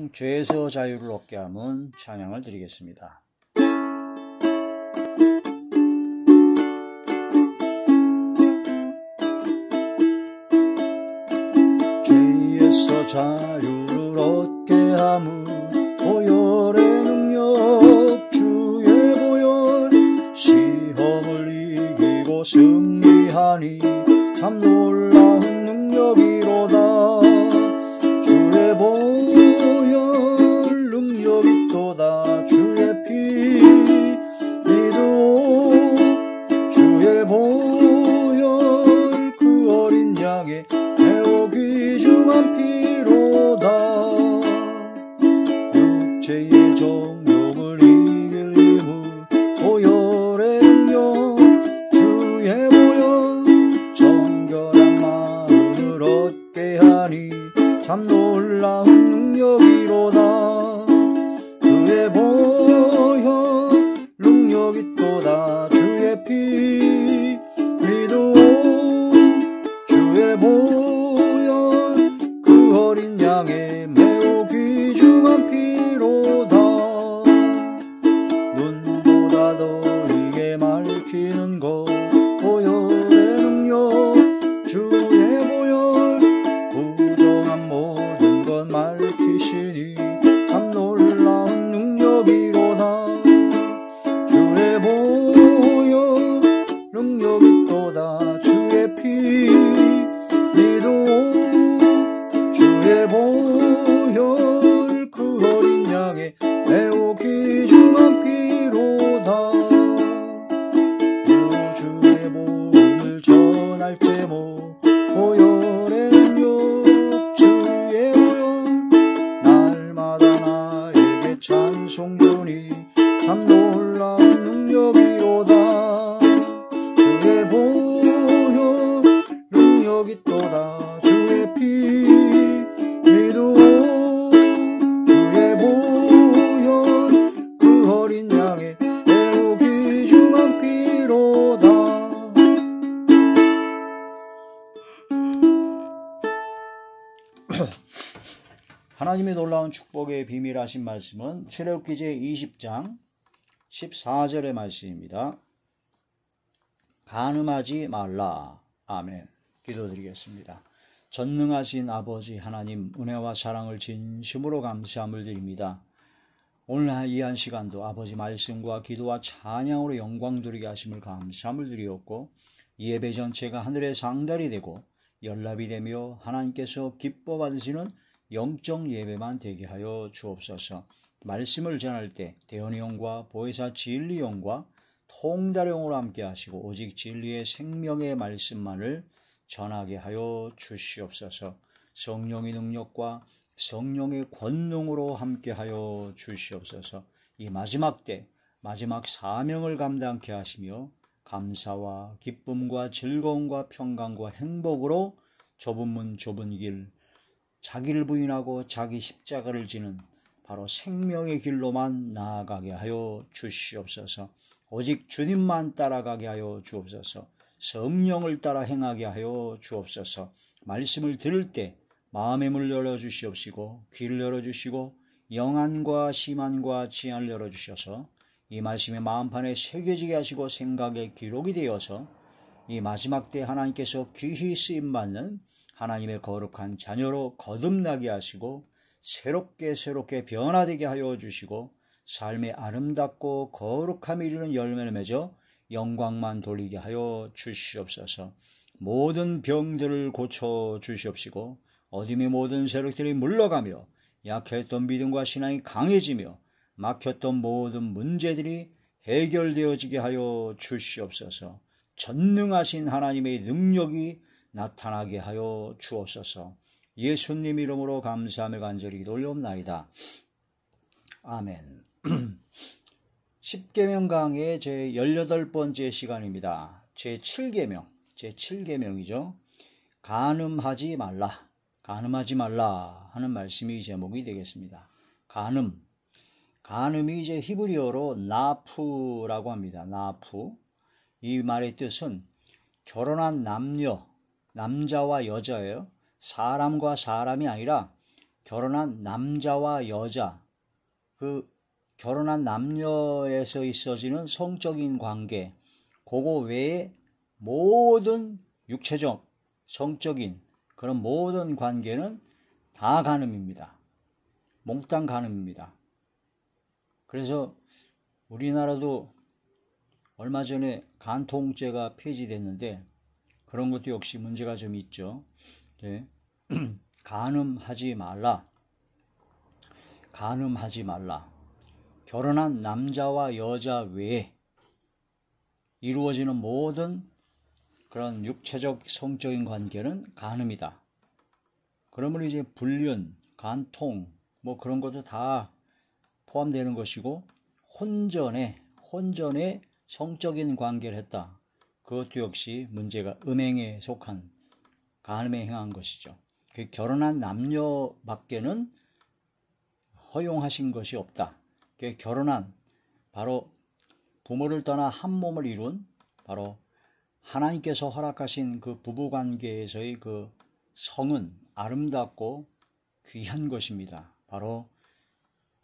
생명 죄에서 자유를 얻게 함은 찬양을 드리겠습니다. 죄에서 자유를 얻게 함은 보혈의 능력 주의 보혈 시험을 이기고 승리하니 참 놀라운 능력이로다. 주의 보혈 능력이 또다. 주의 피 믿으오. 주의 보혈 그 어린 양의 매우 귀중한 피로다. 육체의 정욕을 이길 힘은 보혈의 능력 주의 보혈 정결한 마음을 얻게 하니 참 놀라운 능력이로다. 주의 보혈 능력이 또다. 주의 피 믿으오. 주의 보혈 그 어린 양의 매우 귀중한 피로다. 눈보다 더 이게 밝히는 것 보혈의 능력 주의 보혈 부정한 모든 것 밝히시니 참 놀라운 능력이로다. 주의 보혈 능력이 또다. 주의 피 믿으오. 주의 보혈 그 어린 양의 매우 귀중한 피로다. 주의 복음을 전할 때모 보혈의 능력 주의 보혈 날마다 나에게 찬송되니 참 놀라운 능력이로다. 주의 보혈 능력이 또다. 주의 피 믿으오. 주의 보혈 그 어린 양의 매우 귀중한 피로다. 하나님의 놀라운 축복의 비밀하신 말씀은 출애굽기 제20장 14절의 말씀입니다. 간음하지 말라. 아멘. 기도드리겠습니다. 전능하신 아버지 하나님, 은혜와 사랑을 진심으로 감사함을 드립니다. 오늘 이 한 시간도 아버지 말씀과 기도와 찬양으로 영광 드리게 하심을 감사함을 드리었고, 이 예배 전체가 하늘의 상달이 되고 연락이 되며 하나님께서 기뻐 받으시는 영적 예배만 되게 하여 주옵소서. 말씀을 전할 때 대언의용과 보혜사 진리용과 통달용으로 함께 하시고 오직 진리의 생명의 말씀만을 전하게 하여 주시옵소서. 성령의 능력과 성령의 권능으로 함께 하여 주시옵소서. 이 마지막 때 마지막 사명을 감당케 하시며 감사와 기쁨과 즐거움과 평강과 행복으로 좁은 문 좁은 길 자기를 부인하고 자기 십자가를 지는 바로 생명의 길로만 나아가게 하여 주시옵소서. 오직 주님만 따라가게 하여 주옵소서. 성령을 따라 행하게 하여 주옵소서. 말씀을 들을 때 마음의 문을 열어주시옵시고 귀를 열어주시고 영안과 심안과 지안을 열어주셔서 이 말씀의 마음판에 새겨지게 하시고 생각의 기록이 되어서 이 마지막 때 하나님께서 귀히 쓰임받는 하나님의 거룩한 자녀로 거듭나게 하시고 새롭게 변화되게 하여 주시고 삶의 아름답고 거룩함이 이르는 열매를 맺어 영광만 돌리게 하여 주시옵소서. 모든 병들을 고쳐 주시옵시고 어둠의 모든 세력들이 물러가며 약했던 믿음과 신앙이 강해지며 막혔던 모든 문제들이 해결되어지게 하여 주시옵소서. 전능하신 하나님의 능력이 나타나게 하여 주옵소서. 예수님 이름으로 감사하며 간절히 기도 올려옵나이다. 아멘. 10계명 강의 제18번째 시간입니다. 제7계명이죠. 간음하지 말라. 간음하지 말라 하는 말씀이 제목이 되겠습니다. 간음이 이제 히브리어로 나프라고 합니다. 나프. 이 말의 뜻은 결혼한 남녀, 남자와 여자예요. 사람과 사람이 아니라 결혼한 남자와 여자, 그 결혼한 남녀에서 있어지는 성적인 관계, 그거 외에 모든 육체적, 성적인 그런 모든 관계는 다 간음입니다. 몽땅 간음입니다. 그래서 우리나라도 얼마 전에 간통죄가 폐지됐는데 그런 것도 역시 문제가 좀 있죠. 네. 간음하지 말라. 간음하지 말라. 결혼한 남자와 여자 외에 이루어지는 모든 그런 육체적 성적인 관계는 간음이다. 그러면 이제 불륜, 간통 뭐 그런 것도 다 포함되는 것이고 혼전에 성적인 관계를 했다. 그것도 역시 문제가 음행에 속한 간음에 행한 것이죠. 그 결혼한 남녀밖에는 허용하신 것이 없다. 그 결혼한 바로 부모를 떠나 한 몸을 이룬 바로 하나님께서 허락하신 그 부부관계에서의 그 성은 아름답고 귀한 것입니다. 바로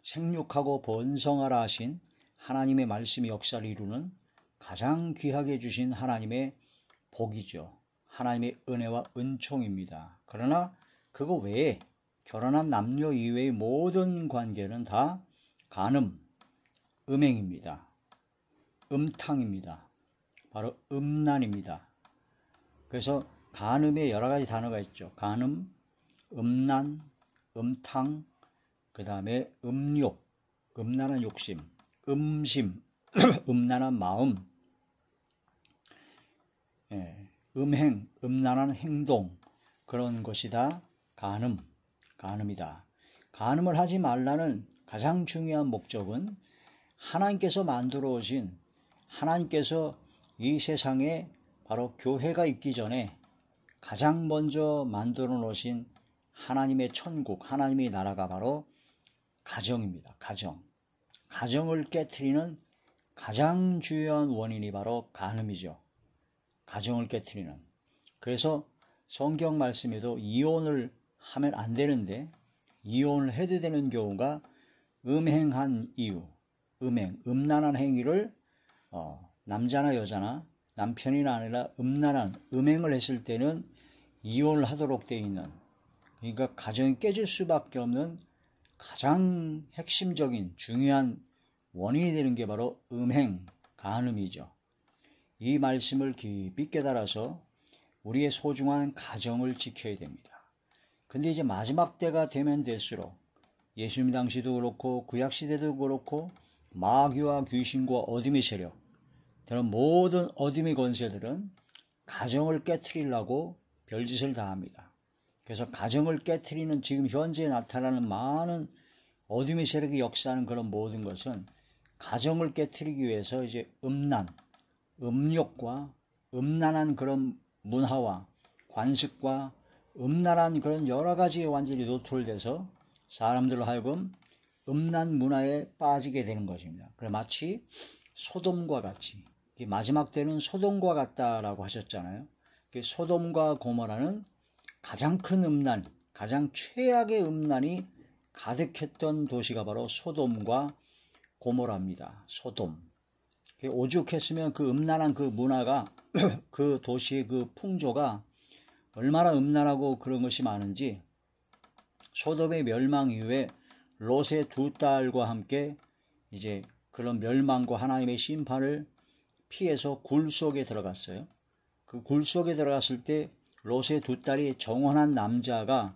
생육하고 번성하라 하신 하나님의 말씀이 역사를 이루는 가장 귀하게 주신 하나님의 복이죠. 하나님의 은혜와 은총입니다. 그러나 그거 외에 결혼한 남녀 이외의 모든 관계는 다 간음, 음행입니다. 음탕입니다. 바로 음란입니다. 그래서 간음에 여러 가지 단어가 있죠. 간음, 음란, 음탕, 그 다음에 음욕, 음란한 욕심, 음심, 음란한 마음, 음행, 음란한 행동, 그런 것이 다 간음이다. 간음을 하지 말라는 가장 중요한 목적은 하나님께서 만들어 오신, 하나님께서 이 세상에 바로 교회가 있기 전에 가장 먼저 만들어 놓으신 하나님의 천국, 하나님의 나라가 바로 가정입니다. 가정을 깨트리는 가장 중요한 원인이 바로 간음이죠. 가정을 깨트리는. 그래서 성경 말씀에도 이혼을 하면 안 되는데 이혼을 해도 되는 경우가 음행한 이유, 음란한 행위를 남자나 여자나 남편이나 아내나 음행을 했을 때는 이혼을 하도록 되어 있는, 그러니까 가정이 깨질 수밖에 없는 가장 핵심적인 중요한 원인이 되는 게 바로 간음이죠. 이 말씀을 깊이 깨달아서 우리의 소중한 가정을 지켜야 됩니다. 근데 이제 마지막 때가 되면 될수록 예수님 당시도 그렇고 구약시대도 그렇고 마귀와 귀신과 어둠의 세력, 그런 모든 어둠의 권세들은 가정을 깨트리려고 별짓을 다 합니다. 그래서 가정을 깨트리는 지금 현재 나타나는 많은 어둠의 세력이 역사하는 그런 모든 것은 가정을 깨트리기 위해서 이제 음욕과 음란한 그런 문화와 관습과 음란한 그런 여러 가지에 완전히 노출돼서 사람들로 하여금 음란 문화에 빠지게 되는 것입니다. 그래 마치 소돔과 같이, 마지막 때는 소돔과 같다라고 하셨잖아요. 소돔과 고모라는 가장 큰 음란, 가장 최악의 음란이 가득했던 도시가 바로 소돔과 고모라입니다. 소돔. 오죽했으면 그 음란한 그 문화가 그 도시의 그 풍조가 얼마나 음란하고 그런 것이 많은지, 소돔의 멸망 이후에 롯의 두 딸과 함께 이제 그런 멸망과 하나님의 심판을 피해서 굴 속에 들어갔어요. 그 굴 속에 들어갔을 때 롯의 두 딸이 정혼한 남자가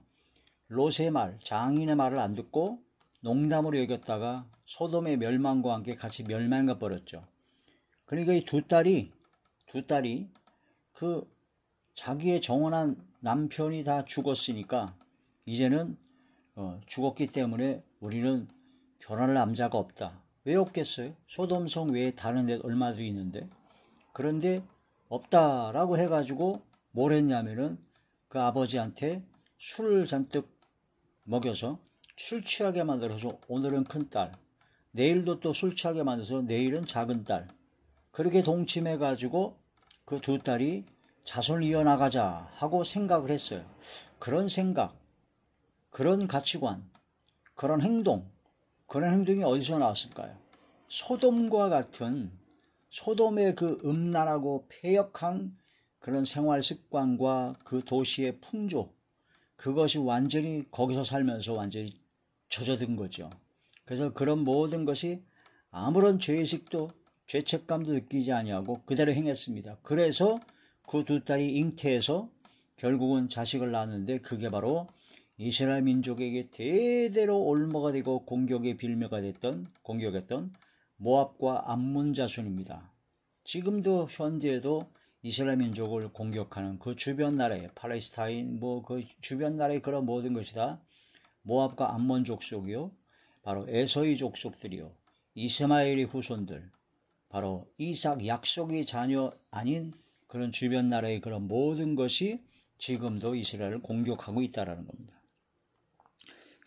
롯의 말, 장인의 말을 안 듣고 농담으로 여겼다가 소돔의 멸망과 함께 같이 멸망해 버렸죠. 그러니까 이 두 딸이 그 자기의 정혼한 남편이 다 죽었으니까 이제는 죽었기 때문에 우리는 결혼할 남자가 없다. 왜 없겠어요? 소돔성 외에 다른 데 얼마도 있는데. 그런데 없다라고 해가지고 뭘 했냐면은 그 아버지한테 술을 잔뜩 먹여서 술 취하게 만들어서 오늘은 큰 딸, 내일도 또 술 취하게 만들어서 내일은 작은 딸, 그렇게 동침해가지고 그 두 딸이 자손을 이어나가자 하고 생각을 했어요. 그런 생각, 그런 가치관, 그런 행동이 어디서 나왔을까요? 소돔과 같은 소돔의 그 음란하고 패역한 그런 생활 습관과 그 도시의 풍조, 그것이 완전히 거기서 살면서 완전히 젖어든 거죠. 그래서 그런 모든 것이 아무런 죄의식도 죄책감도 느끼지 아니하고 그대로 행했습니다. 그래서 그 두 딸이 잉태해서 결국은 자식을 낳았는데 그게 바로 이스라엘 민족에게 대대로 올무가 되고 공격의 빌미가 공격했던 모압과 암몬 자손입니다. 지금도 현재에도 이스라엘 민족을 공격하는 그 주변 나라의 팔레스타인 그 주변 나라의 그런 모든 것이 다 모압과 암몬 족속이요, 바로 에서의 족속들이요, 이스마엘의 후손들, 바로 이삭 약속의 자녀 아닌 그런 주변 나라의 그런 모든 것이 지금도 이스라엘을 공격하고 있다는 겁니다.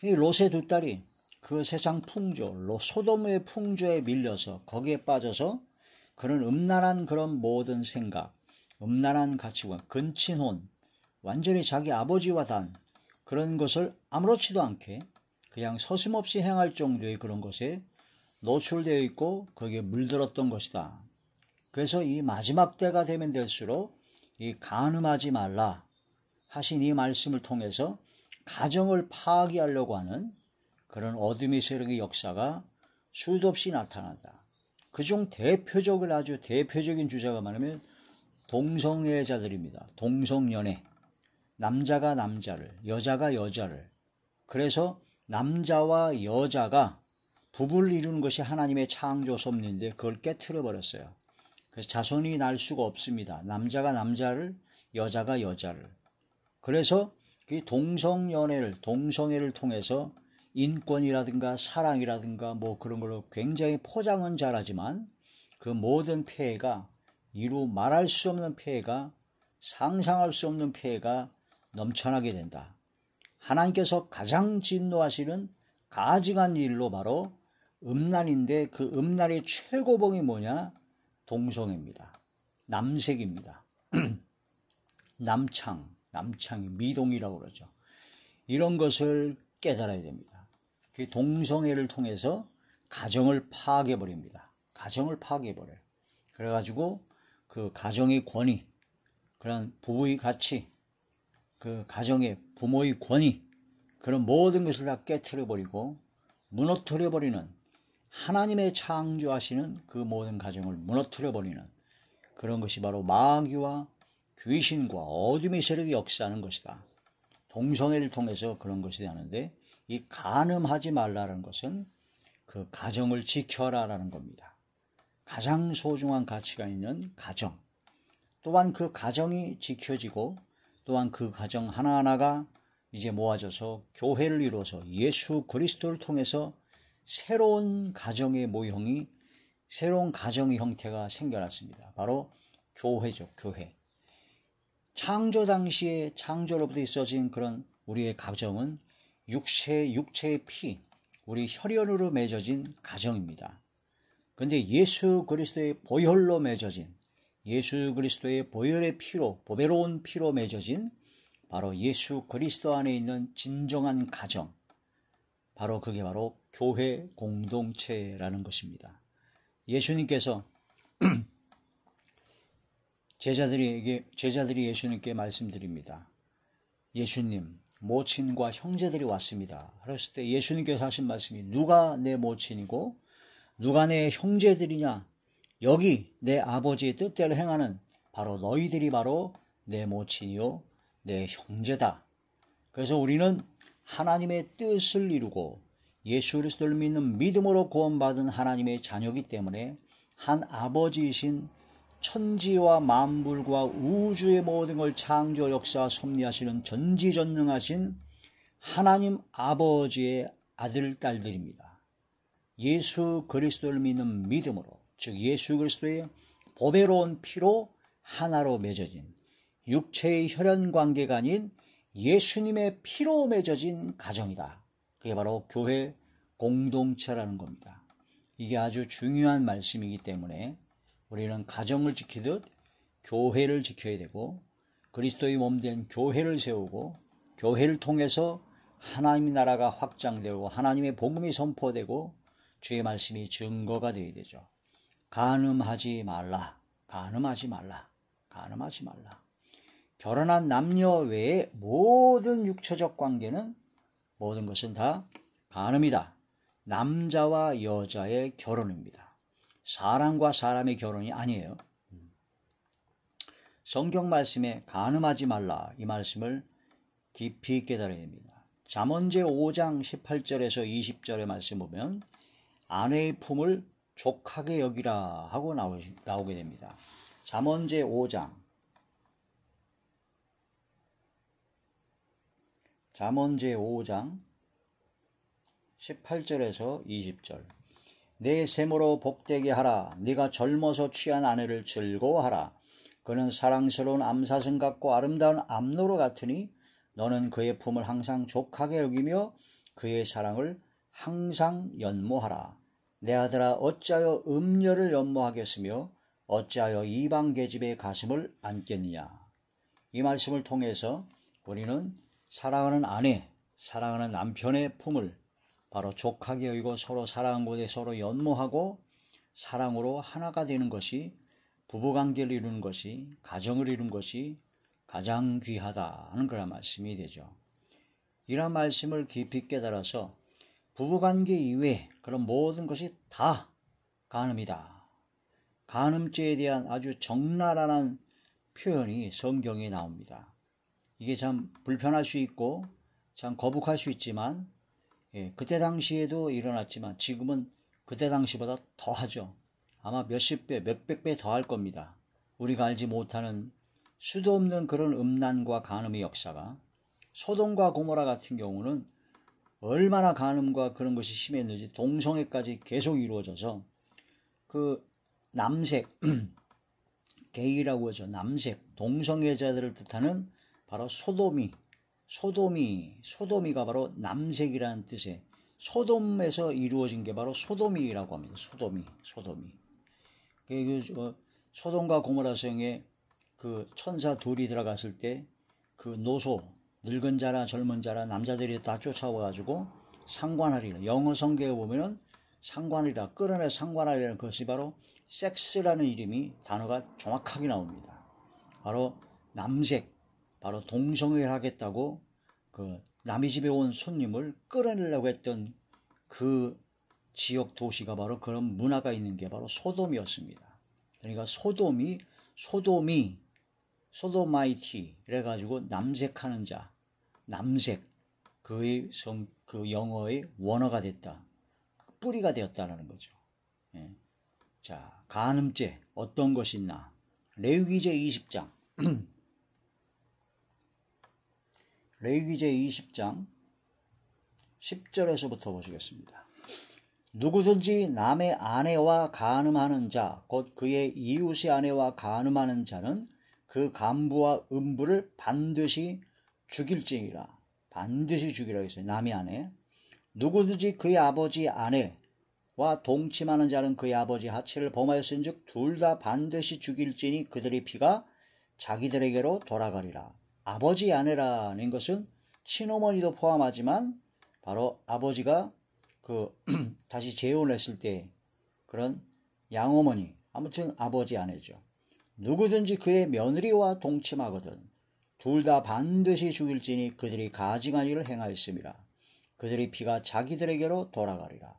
이 롯의 두 딸이 그 세상 풍조, 소돔의 풍조에 밀려서 거기에 빠져서 그런 음란한 그런 모든 생각, 음란한 가치관, 근친혼, 완전히 자기 아버지와 단 그런 것을 아무렇지도 않게 그냥 서슴없이 행할 정도의 그런 것에 노출되어 있고 거기에 물들었던 것이다. 그래서 이 마지막 때가 되면 될수록 이 간음하지 말라 하신 이 말씀을 통해서 가정을 파괴하려고 하는 그런 어둠의 세력의 역사가 수도 없이 나타난다. 그중 대표적인 아주 대표적인 주제가 뭐냐면 동성애자들입니다. 동성연애. 남자가 남자를, 여자가 여자를. 그래서 남자와 여자가 부부를 이루는 것이 하나님의 창조 섭리인데 그걸 깨트려 버렸어요. 그래서 자손이 날 수가 없습니다. 남자가 남자를, 여자가 여자를. 그래서 그 동성애를 통해서 인권이라든가 사랑이라든가 그런 걸로 굉장히 포장은 잘하지만 그 모든 폐해가 이루 말할 수 없는 폐해가, 상상할 수 없는 폐해가 넘쳐나게 된다. 하나님께서 가장 진노하시는 가증한 일로 바로 음란인데 그 음란의 최고봉이 뭐냐? 동성애입니다. 남색입니다. 남창이 미동이라고 그러죠. 이런 것을 깨달아야 됩니다. 그 동성애를 통해서 가정을 파괴해버립니다. 가정을 파괴해버려요. 그래가지고 그 가정의 권위, 그런 부부의 가치, 그 가정의 부모의 권위, 그런 모든 것을 다 깨트려버리고 무너뜨려버리는, 하나님의 창조하시는 그 모든 가정을 무너뜨려버리는 그런 것이 바로 마귀와 귀신과 어둠의 세력이 역사하는 것이다. 동성애를 통해서 그런 것이 되는데, 이 간음하지 말라는 것은 그 가정을 지켜라라는 겁니다. 가장 소중한 가치가 있는 가정, 또한 그 가정이 지켜지고 또한 그 가정 하나하나가 이제 모아져서 교회를 이루어서 예수 그리스도를 통해서 새로운 가정의 모형이, 새로운 가정의 형태가 생겨났습니다. 바로 교회죠. 교회. 창조 당시에 창조로부터 있어진 그런 우리의 가정은 육체의 피, 우리 혈연으로 맺어진 가정입니다. 그런데 예수 그리스도의 보혈로 맺어진, 예수 그리스도의 보혈의 피로, 보배로운 피로 맺어진 바로 예수 그리스도 안에 있는 진정한 가정, 바로 그게 바로 교회 공동체라는 것입니다. 예수님께서 제자들이 예수님께 말씀드립니다. 예수님, 모친과 형제들이 왔습니다. 그랬을 때 예수님께서 하신 말씀이, 누가 내 모친이고 누가 내 형제들이냐? 여기 내 아버지의 뜻대로 행하는 바로 너희들이 바로 내 모친이요 내 형제다. 그래서 우리는 하나님의 뜻을 이루고 예수 그리스도를 믿는 믿음으로 구원받은 하나님의 자녀이기 때문에 한 아버지이신 천지와 만물과 우주의 모든 걸 창조 역사 섭리하시는 전지전능하신 하나님 아버지의 아들 딸들입니다. 예수 그리스도를 믿는 믿음으로, 즉 예수 그리스도의 보배로운 피로 하나로 맺어진, 육체의 혈연 관계가 아닌 예수님의 피로 맺어진 가정이다. 그게 바로 교회 공동체라는 겁니다. 이게 아주 중요한 말씀이기 때문에 우리는 가정을 지키듯 교회를 지켜야 되고, 그리스도의 몸된 교회를 세우고 교회를 통해서 하나님의 나라가 확장되고 하나님의 복음이 선포되고 주의 말씀이 증거가 되어야 되죠. 간음하지 말라. 간음하지 말라. 간음하지 말라. 결혼한 남녀 외에 모든 육체적 관계는 모든 것은 다 간음이다. 남자와 여자의 결혼입니다. 사람과 사람의 결혼이 아니에요. 성경 말씀에 간음하지 말라 이 말씀을 깊이 깨달아야 됩니다. 잠언제 5장 18절에서 20절의 말씀 보면 아내의 품을 족하게 여기라 하고 나오게 됩니다. 잠언제 5장 18절에서 20절. 내 셈으로 복되게 하라. 네가 젊어서 취한 아내를 즐거워하라. 그는 사랑스러운 암사슴 같고 아름다운 암노루 같으니 너는 그의 품을 항상 족하게 여기며 그의 사랑을 항상 연모하라. 내 아들아 어찌하여 음녀를 연모하겠으며 어찌하여 이방 계집의 가슴을 안겠느냐. 이 말씀을 통해서 우리는 사랑하는 아내, 사랑하는 남편의 품을 바로 족하게 여기고 서로 사랑한 곳에 서로 연모하고 사랑으로 하나가 되는 것이 부부관계를 이루는 것이 가정을 이루는 것이 가장 귀하다는 그런 말씀이 되죠. 이런 말씀을 깊이 깨달아서 부부관계 이외에 그런 모든 것이 다 간음이다. 간음죄에 대한 아주 적나라한 표현이 성경에 나옵니다. 이게 참 불편할 수 있고 참 거북할 수 있지만 그때 당시에도 일어났지만 지금은 그때 당시보다 더하죠. 아마 몇십 배, 몇백 배 더 할 겁니다. 우리가 알지 못하는 수도 없는 그런 음란과 간음의 역사가 소돔과 고모라 같은 경우는 얼마나 간음과 그런 것이 심했는지 동성애까지 계속 이루어져서 그 남색, 게이라고 하죠. 남색, 동성애자들을 뜻하는 바로 소돔이가 바로 남색이라는 뜻의 소돔에서 이루어진 게 바로 소돔이라고 합니다. 소돔이. 소돔과 고모라 성에 그 천사 둘이 들어갔을 때 그 노소, 늙은 자라 젊은 자라 남자들이 다 쫓아와가지고 상관하리라. 영어 성경에 보면은 상관이라 끌어내 상관하리라는 것이 바로 섹스라는 이름이 단어가 정확하게 나옵니다. 바로 남색, 바로 동성애를 하겠다고 그 남의 집에 온 손님을 끌어내려고 했던 그 지역 도시가 바로 그런 문화가 있는 게 바로 소돔이었습니다. 그러니까 소도마이티 이래가지고 남색하는 자, 남색 그 영어의 원어가 됐다. 그 뿌리가 되었다는 거죠. 예. 자, 간음죄 어떤 것이 있나? 레위기제 20장 레위기제 20장 10절에서부터 보시겠습니다. 누구든지 남의 아내와 간음하는 자, 곧 그의 이웃의 아내와 간음하는 자는 그 간부와 음부를 반드시 죽일지니라. 반드시 죽이라고 했어요. 남의 아내. 누구든지 그의 아버지 아내와 동침하는 자는 그의 아버지 하체를 범하였은즉 둘 다 반드시 죽일지니 그들의 피가 자기들에게로 돌아가리라. 아버지 아내라는 것은 친어머니도 포함하지만 바로 아버지가 다시 재혼했을 때 그런 양어머니, 아무튼 아버지 아내죠. 누구든지 그의 며느리와 동침하거든 둘 다 반드시 죽일지니 그들이 가증한 일을 행하였음이라. 그들의 피가 자기들에게로 돌아가리라.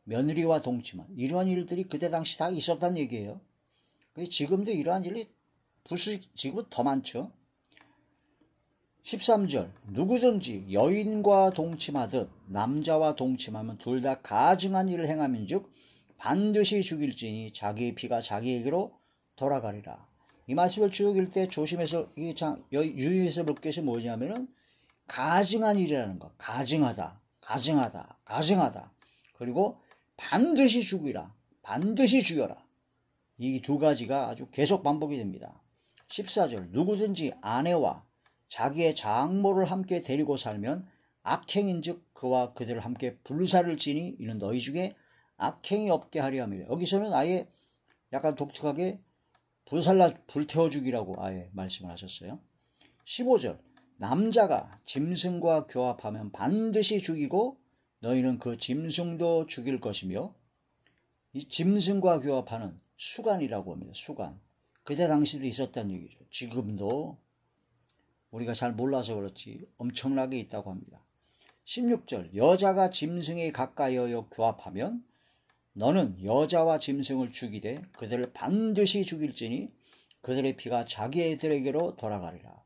며느리와 동침한 이러한 일들이 그때 당시 다 있었다는 얘기예요. 지금도 이러한 일이 지금은 더 많죠. 13절 누구든지 여인과 동침하듯 남자와 동침하면 둘 다 가증한 일을 행하면즉 반드시 죽일지니 자기의 피가 자기에게로 돌아가리라. 이 말씀을 쭉 읽을 때 조심해서 유의해서 볼 것이 뭐냐면은 가증한 일이라는 거. 가증하다. 그리고 반드시 죽이라. 반드시 죽여라. 이 두 가지가 아주 계속 반복이 됩니다. 14절 누구든지 아내와 자기의 장모를 함께 데리고 살면 악행인즉 그와 그들을 함께 불사를 지니 이는 너희 중에 악행이 없게 하려 함이라. 여기서는 아예 약간 독특하게 불태워 죽이라고 아예 말씀을 하셨어요. 15절 남자가 짐승과 교합하면 반드시 죽이고 너희는 그 짐승도 죽일 것이며, 이 짐승과 교합하는 수간이라고 합니다. 수간. 그때 당시도 있었다는 얘기죠. 지금도 우리가 잘 몰라서 그렇지 엄청나게 있다고 합니다. 16절, 여자가 짐승에 가까이하여 교합하면 너는 여자와 짐승을 죽이되 그들을 반드시 죽일지니 그들의 피가 자기들에게로 돌아가리라.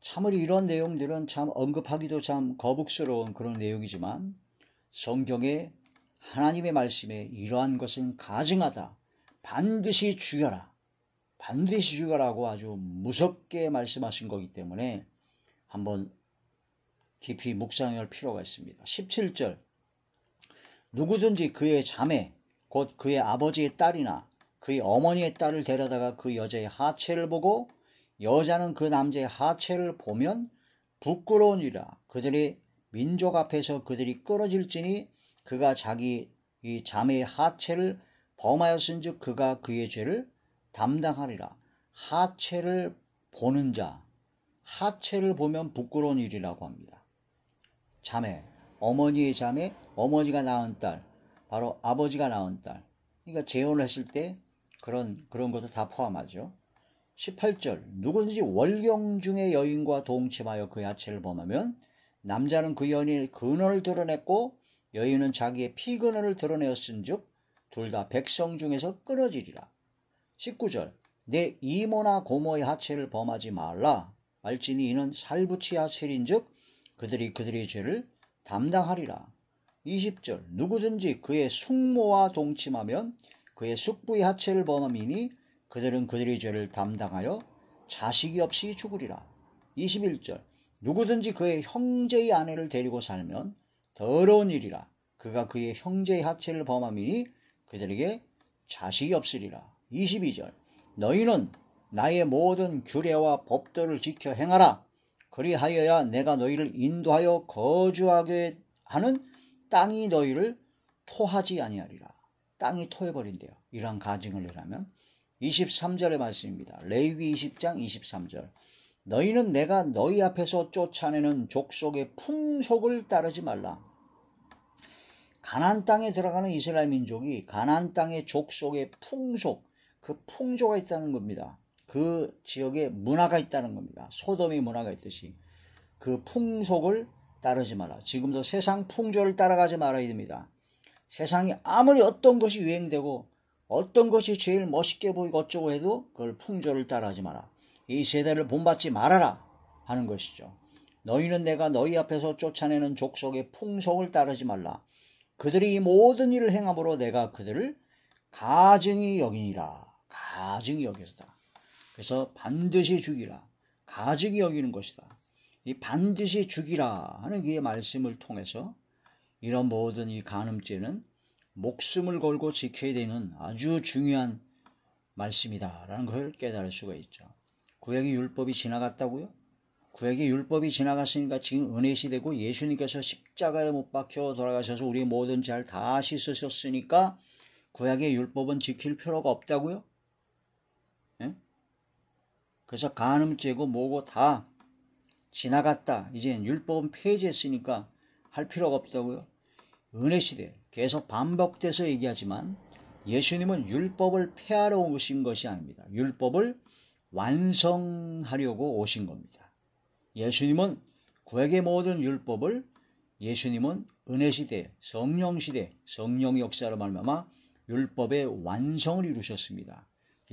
참으로 이런 내용들은 참 언급하기도 참 거북스러운 그런 내용이지만 성경에 하나님의 말씀에 이러한 것은 가증하다. 반드시 죽여라. 반드시 죽여라고 아주 무섭게 말씀하신 거기 때문에 한번 깊이 묵상할 필요가 있습니다. 17절, 누구든지 그의 자매 곧 그의 아버지의 딸이나 그의 어머니의 딸을 데려다가 그 여자의 하체를 보고 여자는 그 남자의 하체를 보면 부끄러우니라. 그들의 민족 앞에서 그들이 끊어질지니 그가 자기 이 자매의 하체를 범하였은즉 그가 그의 죄를 담당하리라. 하체를 보는 자, 하체를 보면 부끄러운 일이라고 합니다. 자매, 어머니의 자매, 어머니가 낳은 딸, 바로 아버지가 낳은 딸. 그러니까 재혼을 했을 때 그런 것도 다 포함하죠. 18절, 누구든지 월경 중의 여인과 동침하여 그의 하체를 범하면 남자는 그 여인의 근원을 드러냈고 여인은 자기의 피근원을 드러내었은즉 둘 다 백성 중에서 끊어지리라. 19절, 내 이모나 고모의 하체를 범하지 말라. 말지니 이는 살부치 하체인즉 그들이 그들의 죄를 담당하리라. 20절, 누구든지 그의 숙모와 동침하면 그의 숙부의 하체를 범함이니 그들은 그들의 죄를 담당하여 자식이 없이 죽으리라. 21절, 누구든지 그의 형제의 아내를 데리고 살면 더러운 일이라. 그가 그의 형제의 하체를 범함이니 그들에게 자식이 없으리라. 22절, 너희는 나의 모든 규례와 법도를 지켜 행하라. 그리하여야 내가 너희를 인도하여 거주하게 하는 땅이 너희를 토하지 아니하리라. 땅이 토해버린대요. 이러한 가증을 내라면. 23절의 말씀입니다. 레위기 20장 23절, 너희는 내가 너희 앞에서 쫓아내는 족속의 풍속을 따르지 말라. 가나안 땅에 들어가는 이스라엘 민족이 가나안 땅의 족속의 풍속, 그 풍조가 있다는 겁니다. 그 지역에 문화가 있다는 겁니다. 소돔의 문화가 있듯이 그 풍속을 따르지 마라. 지금도 세상 풍조를 따라가지 말아야 됩니다. 세상이 아무리 어떤 것이 유행되고 어떤 것이 제일 멋있게 보이고 어쩌고 해도 그걸 풍조를 따라하지 마라. 이 세대를 본받지 말아라 하는 것이죠. 너희는 내가 너희 앞에서 쫓아내는 족속의 풍속을 따르지 말라. 그들이 이 모든 일을 행함으로 내가 그들을 가증히 여기니라. 가증히 여기서다. 그래서 반드시 죽이라. 가증히 여기는 것이다. 이 반드시 죽이라 하는 이 말씀을 통해서 이런 모든 이 간음죄는 목숨을 걸고 지켜야 되는 아주 중요한 말씀이다라는 걸 깨달을 수가 있죠. 구약의 율법이 지나갔다고요? 구약의 율법이 지나갔으니까 지금 은혜 시대고 예수님께서 십자가에 못 박혀 돌아가셔서 우리의 모든 죄를 다 씻으셨으니까 구약의 율법은 지킬 필요가 없다고요? 예? 그래서 간음죄고 뭐고 다 지나갔다. 이제 율법은 폐지했으니까 할 필요가 없다고요? 은혜 시대 계속 반복돼서 얘기하지만 예수님은 율법을 폐하러 오신 것이 아닙니다. 율법을 완성하려고 오신 겁니다. 예수님은 구약의 모든 율법을 예수님은 은혜 시대, 성령 시대, 성령의 역사로 말미암아 율법의 완성을 이루셨습니다.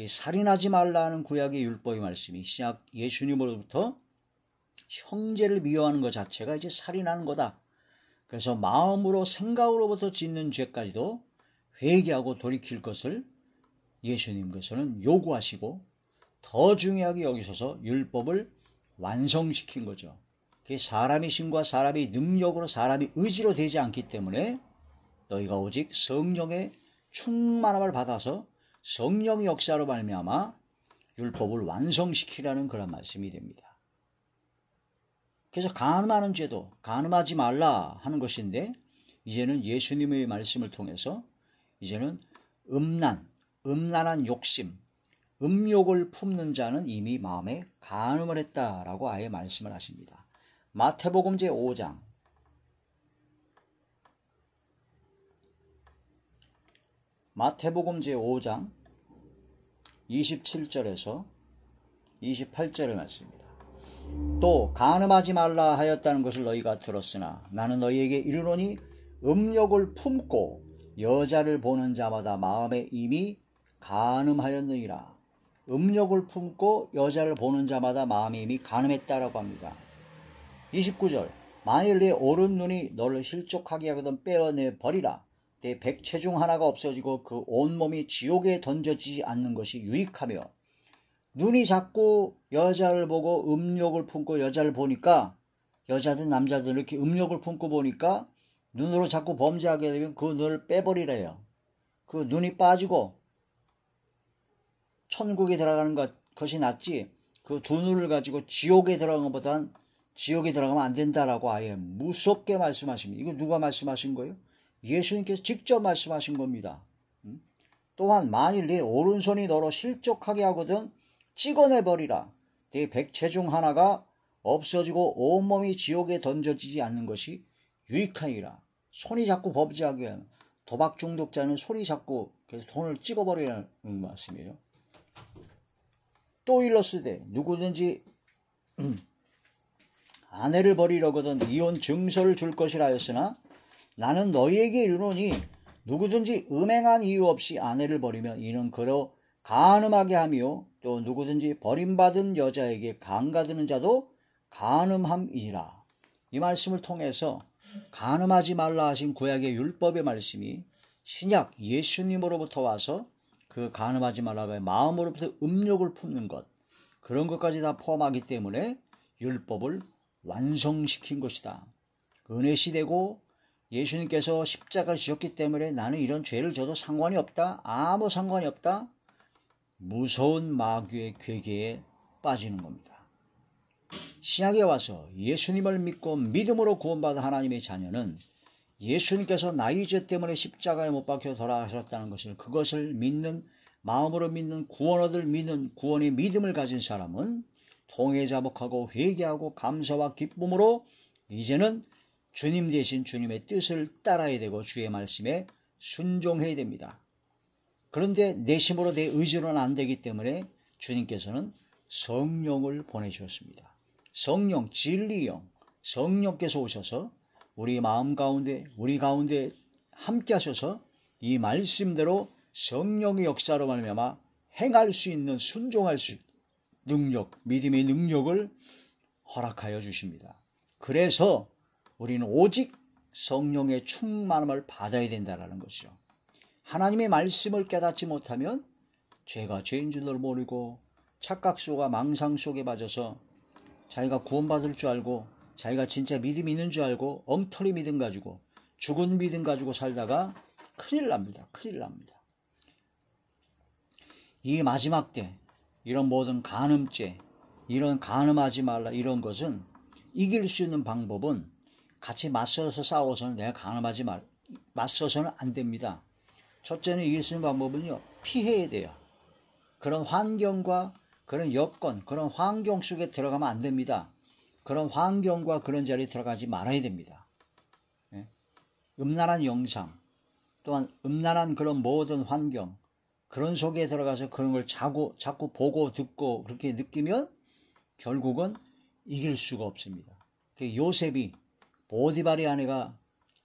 살인하지 말라는 구약의 율법의 말씀이 시작 예수님으로부터 형제를 미워하는 것 자체가 이제 살인하는 거다. 그래서 마음으로 생각으로부터 짓는 죄까지도 회개하고 돌이킬 것을 예수님께서는 요구하시고 더 중요하게 여기셔서 율법을 완성시킨 거죠. 그게 사람의 힘과 사람의 능력으로 사람의 의지로 되지 않기 때문에 너희가 오직 성령의 충만함을 받아서 성령의 역사로 말미암아 율법을 완성시키라는 그런 말씀이 됩니다. 그래서 간음하는 죄도 간음하지 말라 하는 것인데 이제는 예수님의 말씀을 통해서 이제는 음란한 욕심, 음욕을 품는 자는 이미 마음에 간음을 했다라고 아예 말씀을 하십니다. 마태복음 제5장 27절에서 28절의 말씀입니다. 또 간음하지 말라 하였다는 것을 너희가 들었으나 나는 너희에게 이르노니 음욕을 품고 여자를 보는 자마다 마음에 이미 간음하였느니라. 음욕을 품고 여자를 보는 자마다 마음에 이미 간음했다라고 합니다. 29절 만일 내 오른 눈이 너를 실족하게 하거든 빼어내 버리라. 내 백체 중 하나가 없어지고 그 온몸이 지옥에 던져지지 않는 것이 유익하며, 눈이 자꾸 여자를 보고 음욕을 품고 여자를 보니까, 여자든 남자든 이렇게 음욕을 품고 보니까 눈으로 자꾸 범죄하게 되면 그 눈을 빼버리래요. 그 눈이 빠지고 천국에 들어가는 것이 낫지, 그 두 눈을 가지고 지옥에 들어가는 것보단 지옥에 들어가면 안 된다라고 아예 무섭게 말씀하십니다. 이거 누가 말씀하신 거예요? 예수님께서 직접 말씀하신 겁니다. 또한 만일 네 오른손이 너로 실족하게 하거든 찍어내버리라. 네 백체 중 하나가 없어지고 온몸이 지옥에 던져지지 않는 것이 유익하니라. 손이 자꾸 범죄하게 하면, 도박 중독자는 손이 자꾸 그래서 손을 찍어버리라는 말씀이에요. 또 일렀으되 누구든지 아내를 버리려거든 이혼 증서를 줄 것이라 하였으나 나는 너희에게 이르노니 누구든지 음행한 이유 없이 아내를 버리면 이는 그로 간음하게 하며 또 누구든지 버림받은 여자에게 강가드는 자도 간음함이니라. 이 말씀을 통해서 간음하지 말라 하신 구약의 율법의 말씀이 신약 예수님으로부터 와서 그 간음하지 말라고 마음으로부터 음욕을 품는 것, 그런 것까지 다 포함하기 때문에 율법을 완성시킨 것이다. 은혜 시대고 예수님께서 십자가를 지셨기 때문에 나는 이런 죄를 져도 상관이 없다, 아무 상관이 없다, 무서운 마귀의 괴계에 빠지는 겁니다. 신약에 와서 예수님을 믿고 믿음으로 구원받은 하나님의 자녀는 예수님께서 나의 죄 때문에 십자가에 못 박혀 돌아가셨다는 것을, 그것을 믿는, 마음으로 믿는, 구원 얻을 믿는 구원의 믿음을 가진 사람은 통회자복하고 회개하고 감사와 기쁨으로 이제는 주님 대신 주님의 뜻을 따라야 되고 주의 말씀에 순종해야 됩니다. 그런데 내 힘으로 내 의지로는 안 되기 때문에 주님께서는 성령을 보내주셨습니다. 성령, 진리의 영, 성령께서 오셔서 우리 마음 가운데, 우리 가운데 함께 하셔서 이 말씀대로 성령의 역사로 말미암아 행할 수 있는, 순종할 수 있는 능력, 믿음의 능력을 허락하여 주십니다. 그래서 우리는 오직 성령의 충만함을 받아야 된다는 것이죠. 하나님의 말씀을 깨닫지 못하면 죄가 죄인 줄을 모르고 착각 속과 망상 속에 빠져서 자기가 구원받을 줄 알고 자기가 진짜 믿음이 있는 줄 알고 엉터리 믿음 가지고 죽은 믿음 가지고 살다가 큰일 납니다. 큰일 납니다. 이 마지막 때 이런 모든 간음죄, 이런 간음하지 말라, 이런 것은 이길 수 있는 방법은 같이 맞서서 싸워서는 내가 간음하지 말, 맞서서는 안 됩니다. 첫째는 이길 수 있는 방법은요, 피해야 돼요. 그런 환경과 그런 여건, 그런 환경 속에 들어가면 안 됩니다. 그런 환경과 그런 자리에 들어가지 말아야 됩니다. 네? 음란한 영상, 또한 음란한 그런 모든 환경, 그런 속에 들어가서 그런 걸 자꾸 보고 듣고 그렇게 느끼면 결국은 이길 수가 없습니다. 요셉이 보디발의 아내가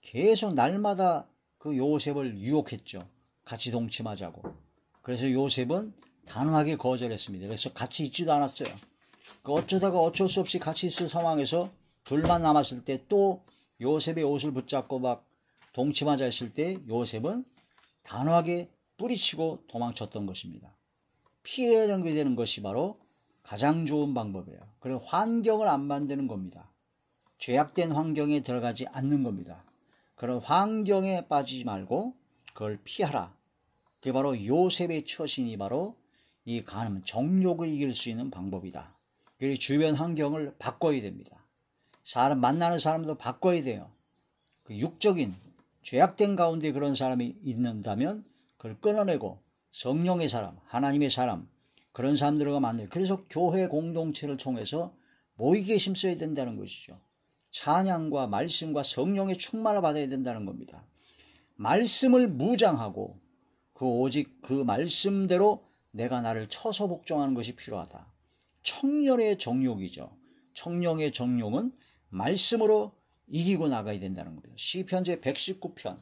계속 날마다 그 요셉을 유혹했죠. 같이 동침하자고. 그래서 요셉은 단호하게 거절했습니다. 그래서 같이 있지도 않았어요. 어쩌다가 어쩔 수 없이 같이 있을 상황에서 둘만 남았을 때 또 요셉의 옷을 붙잡고 막 동침하자 했을 때 요셉은 단호하게 뿌리치고 도망쳤던 것입니다. 피해 연결되는 것이 바로 가장 좋은 방법이에요. 그런 환경을 안 만드는 겁니다. 죄악된 환경에 들어가지 않는 겁니다. 그런 환경에 빠지지 말고 그걸 피하라. 그게 바로 요셉의 처신이 바로 이 간음, 정욕을 이길 수 있는 방법이다. 그리고 주변 환경을 바꿔야 됩니다. 사람 만나는 사람도 바꿔야 돼요. 그 육적인 죄악된 가운데 그런 사람이 있는다면 그걸 끊어내고 성령의 사람, 하나님의 사람, 그런 사람들과 만나요. 그래서 교회 공동체를 통해서 모이게 힘써야 된다는 것이죠. 찬양과 말씀과 성령의 충만을 받아야 된다는 겁니다. 말씀을 무장하고 오직 그 말씀대로 내가 나를 처서 복종하는 것이 필요하다. 청년의 정욕이죠. 청년의 정욕은 말씀으로 이기고 나가야 된다는 겁니다. 시편 제 119편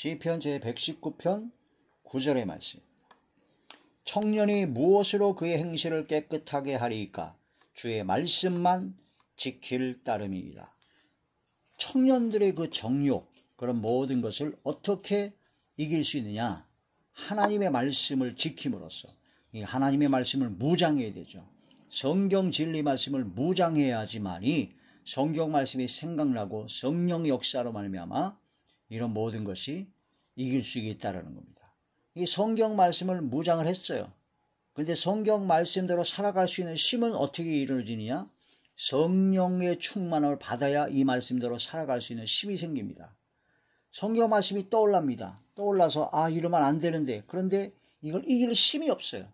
시편 제 119편 9절의 말씀. 청년이 무엇으로 그의 행실을 깨끗하게 하리이까? 주의 말씀만 지킬 따름이니라. 청년들의 그 정욕, 그런 모든 것을 어떻게 이길 수 있느냐? 하나님의 말씀을 지킴으로써 이 하나님의 말씀을 무장해야 되죠. 성경 진리 말씀을 무장해야지만이 성경 말씀이 생각나고 성령 역사로 말미암아 이런 모든 것이 이길 수 있다는 겁니다. 이 성경 말씀을 무장을 했어요. 그런데 성경 말씀대로 살아갈 수 있는 힘은 어떻게 이루어지느냐? 성령의 충만을 받아야 이 말씀대로 살아갈 수 있는 힘이 생깁니다. 성경 말씀이 떠올랍니다. 떠올라서 이러면 안 되는데, 그런데 이걸 이길 힘이 없어요.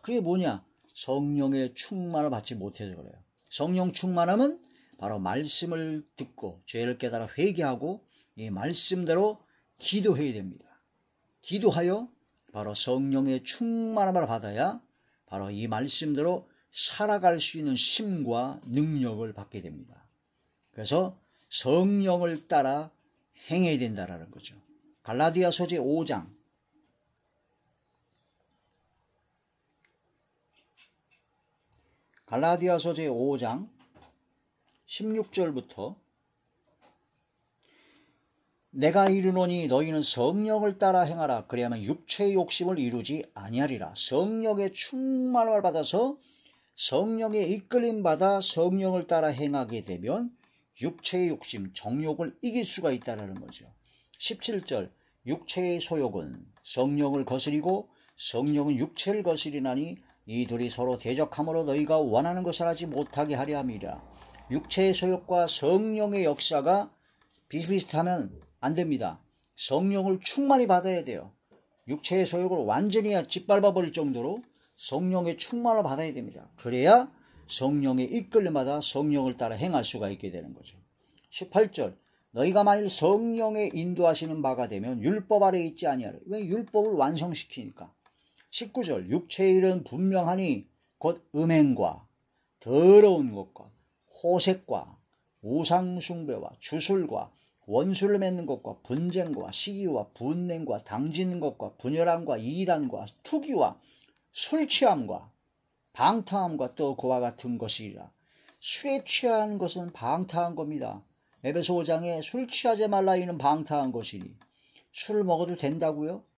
그게 뭐냐? 성령의 충만을 받지 못해서 그래요. 성령 충만함은 바로 말씀을 듣고 죄를 깨달아 회개하고 이 말씀대로 기도해야 됩니다. 기도하여 바로 성령의 충만함을 받아야 바로 이 말씀대로 살아갈 수 있는 힘과 능력을 받게 됩니다. 그래서 성령을 따라 행해야 된다는 거죠. 갈라디아서 제 5장 갈라디아서 제 5장 16절부터 내가 이르노니 너희는 성령을 따라 행하라. 그래야만 육체의 욕심을 이루지 아니하리라. 성령의 충만을 받아서 성령의 이끌림 받아 성령을 따라 행하게 되면 육체의 욕심, 정욕을 이길 수가 있다는 거죠. 17절 육체의 소욕은 성령을 거스리고 성령은 육체를 거스리나니 이 둘이 서로 대적함으로 너희가 원하는 것을 하지 못하게 하려 함이라. 육체의 소욕과 성령의 역사가 비슷비슷하면 안 됩니다. 성령을 충만히 받아야 돼요. 육체의 소욕을 완전히 짓밟아 버릴 정도로 성령의 충만을 받아야 됩니다. 그래야 성령의 이끌림마다 성령을 따라 행할 수가 있게 되는 거죠. 18절 너희가 만일 성령의 인도하시는 바가 되면 율법 아래에 있지 아니하라. 왜? 율법을 완성시키니까. 19절 육체의 일은 분명하니 곧 음행과 더러운 것과 호색과 우상숭배와 주술과 원수를 맺는 것과 분쟁과 시기와 분냉과 당지는 것과 분열함과 이단과 투기와 술취함과 방탕함과 또 그와 같은 것이라. 술에 취한 것은 방탕한 겁니다. 에베소 5장에 술 취하지 말라 이는 방탕한 것이니 술을 먹어도 된다고요?